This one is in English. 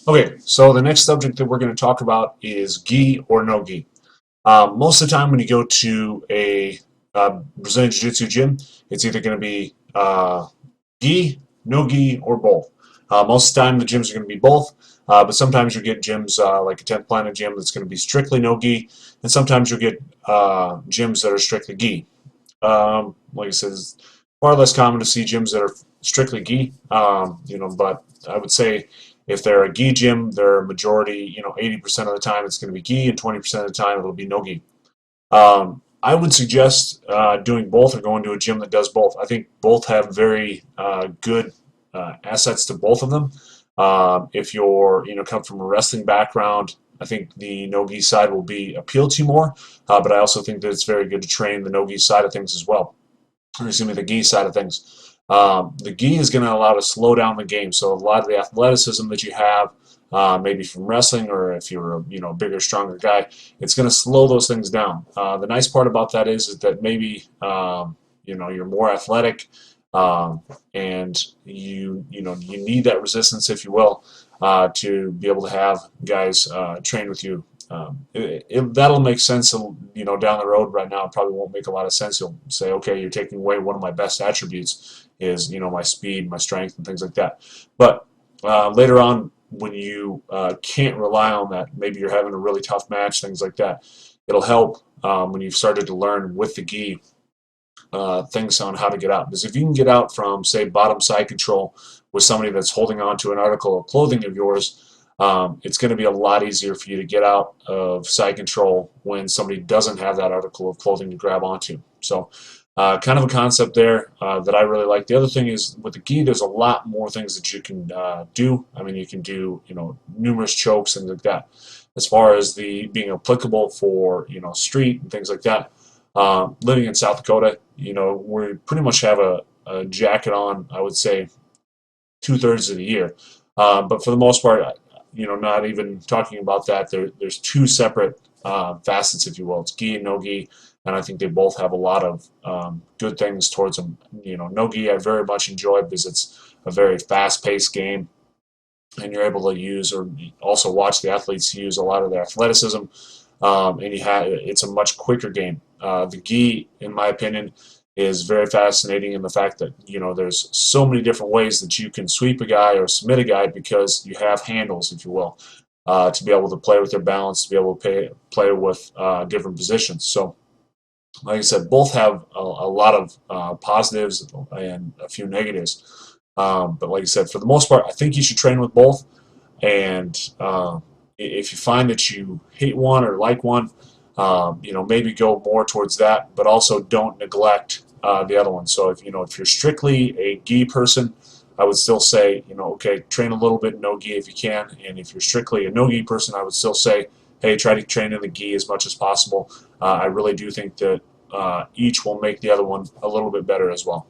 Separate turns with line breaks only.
Okay, so the next subject that we're going to talk about is gi or no gi. Most of the time when you go to a Brazilian Jiu-Jitsu gym, it's either going to be gi, no gi, or both. Most of the time the gyms are going to be both, but sometimes you get gyms like a 10th Planet gym that's going to be strictly no gi, and sometimes you'll get gyms that are strictly gi. Like I said, it's far less common to see gyms that are strictly gi. But I would say if they're a gi gym, their majority, 80% of the time it's going to be gi, and 20% of the time it'll be no gi. I would suggest doing both or going to a gym that does both. I think both have very good assets to both of them. If you're, come from a wrestling background, I think the no-gi side will be appeal to you more, but I also think that it's very good to train the no-gi side of things as well. Or excuse me, the gi side of things. The gi is going to allow to slow down the game, so a lot of the athleticism that you have, maybe from wrestling, or if you're a bigger, stronger guy, it's going to slow those things down. The nice part about that is that maybe you're more athletic, and you need that resistance, if you will, to be able to have guys train with you. That'll make sense, down the road. Right now, it probably won't make a lot of sense. You'll say, okay, you're taking away one of my best attributes is, my speed, my strength, and things like that. But later on, when you can't rely on that, maybe you're having a really tough match, things like that, it'll help when you've started to learn with the gi things on how to get out. Because if you can get out from, say, bottom side control with somebody that's holding on to an article of clothing of yours, it's going to be a lot easier for you to get out of side control when somebody doesn't have that article of clothing to grab onto. So kind of a concept there that I really like. The other thing is with the gi, there's a lot more things that you can do. I mean, you can do numerous chokes, things like that. As far as the being applicable for street and things like that, living in South Dakota, we pretty much have a jacket on, I would say, 2/3 of the year. But for the most part, not even talking about that, there's two separate facets, if you will. It's gi and no gi, and I think they both have a lot of good things towards them. No gi I very much enjoy because it's a very fast-paced game, and you're able to use or also watch the athletes use a lot of their athleticism, and it's a much quicker game. The gi, in my opinion, is very fascinating in the fact that there's so many different ways that you can sweep a guy or submit a guy because you have handles, if you will, to be able to play with their balance, to be able to play with different positions. So, like I said, both have a lot of positives and a few negatives. But like I said, for the most part, I think you should train with both. And if you find that you hate one or like one, maybe go more towards that, but also don't neglect the other one. So if you're strictly a gi person, I would still say, okay, train a little bit no gi if you can. And if you're strictly a no gi person, I would still say, hey, try to train in the gi as much as possible. I really do think that each will make the other one a little bit better as well.